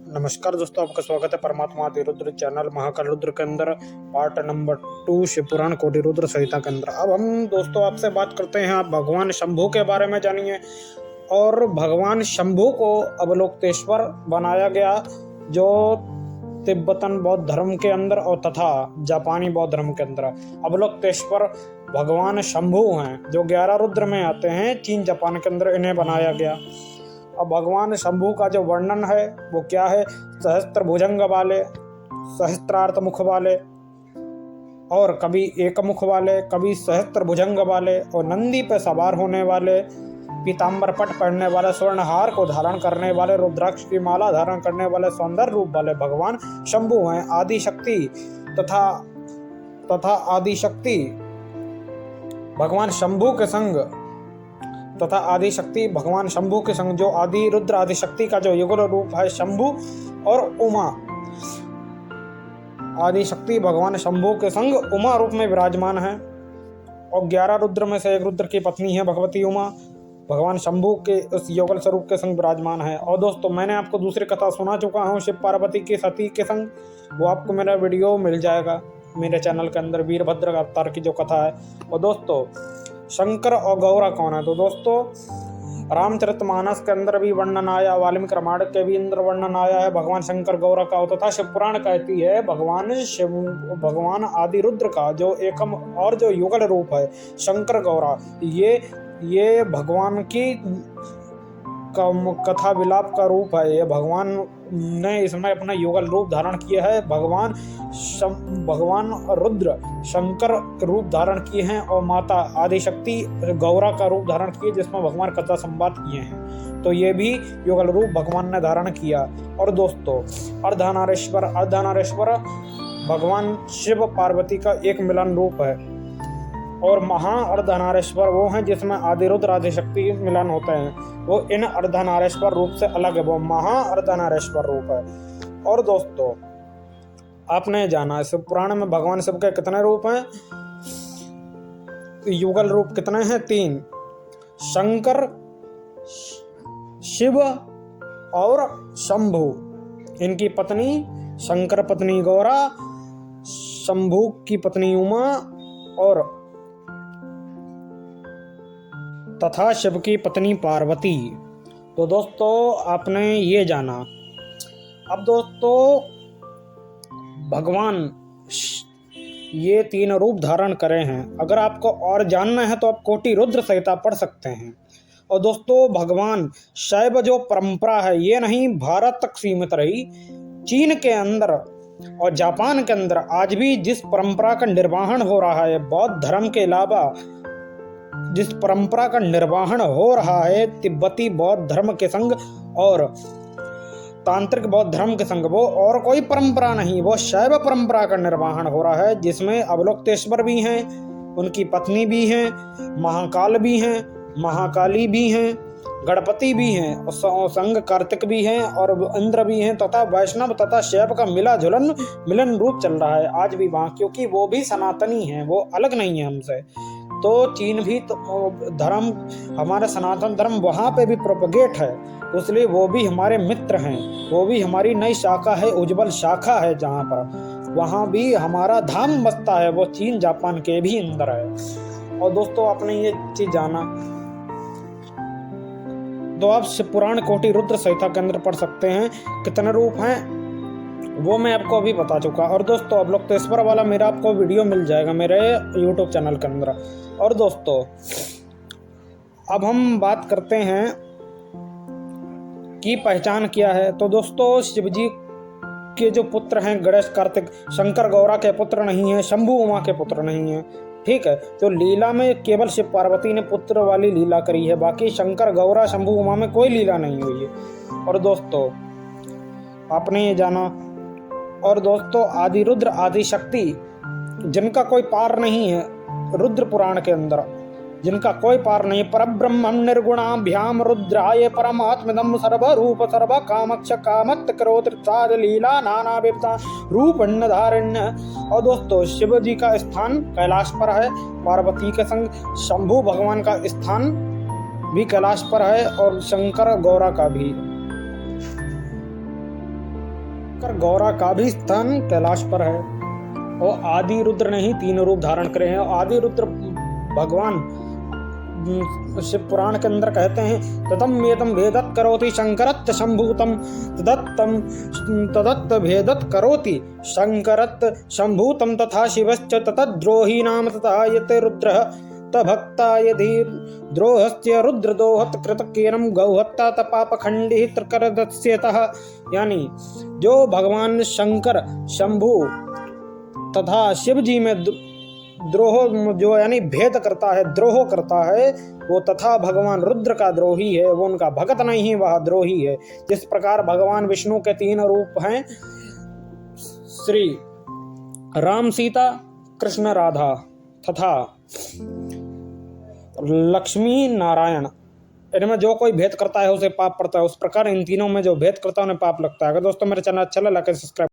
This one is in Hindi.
नमस्कार दोस्तों, आपका स्वागत है परमात्मा अतिरुद्र चैनल महाकाल रुद्र के अंदर पार्ट नंबर 2 शिवपुराण कोटि रुद्र संहिता के अंदर। अब हम दोस्तों आपसे बात करते हैं आप भगवान शंभू के बारे में जानिए। और भगवान शंभू को अवलोकतेश्वर बनाया गया, जो तिब्बतन बौद्ध धर्म के अंदर और तथा जापानी बौद्ध धर्म के अंदर अवलोकतेश्वर भगवान शंभू हैं, जो 11 रुद्र में आते हैं। चीन जापान के अंदर इन्हें बनाया गया। अब भगवान शंभू का जो वर्णन है वो क्या है? सहस्त्र भुजंग वाले, सहस्त्रार्थ मुख वाले, और कभी एक मुख वाले, कभी सहस्त्र भुजंग वाले, और नंदी पे सवार होने वाले, पीताम्बर पट पहनने वाले, स्वर्णहार को धारण करने वाले, रुद्राक्ष की माला धारण करने वाले, सौंदर्य रूप वाले भगवान शंभू हैं। आदिशक्ति तथा आदिशक्ति भगवान शंभू के संग तथा आदिशक्ति भगवान शंभू के संग जो आदि रुद्र आदिशक्ति का जो युगल रूप है शंभू और उमा, आदिशक्ति भगवान शंभू के संग उमा रूप में विराजमान है। और 11 रुद्र में से एक रुद्र की पत्नी है भगवती उमा, भगवान शंभू के उस युगल स्वरूप के संग विराजमान है। और दोस्तों, मैंने आपको दूसरी कथा सुना चुका हूँ शिव पार्वती की सती के संग, वो आपको मेरा वीडियो मिल जाएगा मेरे चैनल के अंदर, वीरभद्र अवतार की जो कथा है। और दोस्तों, शंकर और गौरा कौन है? तो दोस्तों, रामचरितमानस के अंदर भी वर्णन आया, वाल्मीकि रामायण के भी अंदर वर्णन आया है भगवान शंकर गौरा का। तथा शिव पुराण कहती है भगवान आदि रुद्र का जो एकम और जो युगल रूप है शंकर गौरा, ये भगवान की कथा विलाप का रूप है। ये भगवान ने इसमें अपना युगल रूप धारण किया है। भगवान रुद्र शंकर रूप धारण किए हैं और माता आदिशक्ति गौरा का रूप धारण किए, जिसमें भगवान कथा संवाद किए हैं। तो ये भी युगल रूप भगवान ने धारण किया। और दोस्तों, अर्धनारीश्वर भगवान शिव पार्वती का एक मिलन रूप है। और महा अर्धनारीश्वर वो हैं जिसमें आदिरुद्र आदिशक्ति मिलन होते हैं। वो इन अर्धनारीश्वर रूप से अलग है, वो महा अर्धनारीश्वर रूप है। और दोस्तों, आपने जाना शिव पुराण में भगवान शिव के कितने रूप हैं? युगल रूप कितने हैं? 3, शंकर, शिव और शंभू। इनकी पत्नी शंकर पत्नी गौरा, शंभू की पत्नी उमा और तथा शिव की पत्नी पार्वती। तो दोस्तों, आपने ये जाना। अब दोस्तों, भगवान ये 3 रूप धारण करे हैं। अगर आपको और जानना है तो आप कोटि रुद्र संहिता पढ़ सकते हैं। और दोस्तों, भगवान शैव जो परंपरा है ये नहीं भारत तक सीमित रही। चीन के अंदर और जापान के अंदर आज भी जिस परंपरा का निर्वहन हो रहा है, बौद्ध धर्म के अलावा जिस परंपरा का निर्वहन हो रहा है तिब्बती बौद्ध धर्म के संग और तांत्रिक बौद्ध धर्म के संग, वो और कोई परंपरा नहीं, वो शैव परंपरा का निर्वहन हो रहा है, जिसमें अवलोकतेश्वर भी हैं, उनकी पत्नी भी हैं, महाकाल भी हैं, महाकाली भी हैं, गणपति भी हैं, और संग कार्तिक भी हैं, और इंद्र भी हैं, तथा वैष्णव तथा शैव का मिलन रूप चल रहा है आज भी वहाँ, क्योंकि वो भी सनातनी हैं, वो अलग नहीं है हमसे। तो चीन भी तो धर्म, हमारा सनातन धर्म वहाँ पे भी प्रोपगेट है, तो इसलिए वो भी हमारे मित्र हैं, वो भी हमारी नई शाखा है, उज्जवल शाखा है, जहाँ पर वहाँ भी हमारा धाम बसता है, वो चीन जापान के भी अंदर है। और दोस्तों, आपने ये चीज जाना तो आप शिव पुराण कोटि रुद्र संहिता के अंदर पढ़ सकते हैं। कितने रूप हैं वो मैं आपको अभी बता चुका। और दोस्तों, अवलोकतेश्वर वाला मेरा आपको वीडियो मिल जाएगा मेरे YouTube चैनल के अंदर। और दोस्तों, अब हम बात करते हैं कि पहचान क्या है। तो दोस्तों, शिव जी के जो पुत्र हैं गणेश कार्तिक, शंकर गौरा के पुत्र नहीं है, शंभू उमा के पुत्र नहीं है, ठीक है। तो लीला में केवल शिव पार्वती ने पुत्र वाली लीला करी है, बाकी शंकर गौरा शंभू उमा में कोई लीला नहीं हुई है। और दोस्तों, आपने ये जाना। और दोस्तों, आदि रुद्र आदिशक्ति जिनका कोई पार नहीं है रुद्र पुराण के अंदर, जिनका कोई पार नहीं, परब्रह्म निर्गुणाभ्याम रुद्राय परमात्मदम सर्वरूप सर्व कामक्ष कामत् करोत्साद लीला नाना विविधा रूप धारण्य। और दोस्तों, शिव जी का स्थान कैलाश पर है पार्वती के संग, शंभू भगवान का स्थान भी कैलाश पर है और शंकर गौरा का भी। कर गौरा का भी स्थान कैलाश पर है। और आदि रुद्र ने ही 3 रूप धारण करे हैं। आदि रुद्र भगवान शिव पुराण के अंदर कहते हैं, तदम वेदम भेदत करोति शंकरत शंभूतम तदत्त भेदत करोति शंकरत शंभूतम तथा शिवश्च ततद्रोही नाम तथा यते रुद्रः तभक्ता यदि द्रोहस्य रुद्र दोहत कृतकीर्णम गौहत्ता तपापखंडी त्रिकरदस्यतः। यानी जो भगवान शंकर शंभु तथा शिव जी में द्रोह जो यानी भेद करता है, द्रोह करता है, वो तथा भगवान रुद्र का द्रोही है, वो उनका भगत नहीं, वह द्रोही है। जिस प्रकार भगवान विष्णु के 3 रूप हैं, श्री राम सीता कृष्ण राधा तथा लक्ष्मी नारायण, इनमें जो कोई भेद करता है उसे पाप पड़ता है। उस प्रकार इन तीनों में जो भेद करता है उन्हें पाप लगता है। अगर दोस्तों मेरे चैनल अच्छा लगा लाइक सब्सक्राइब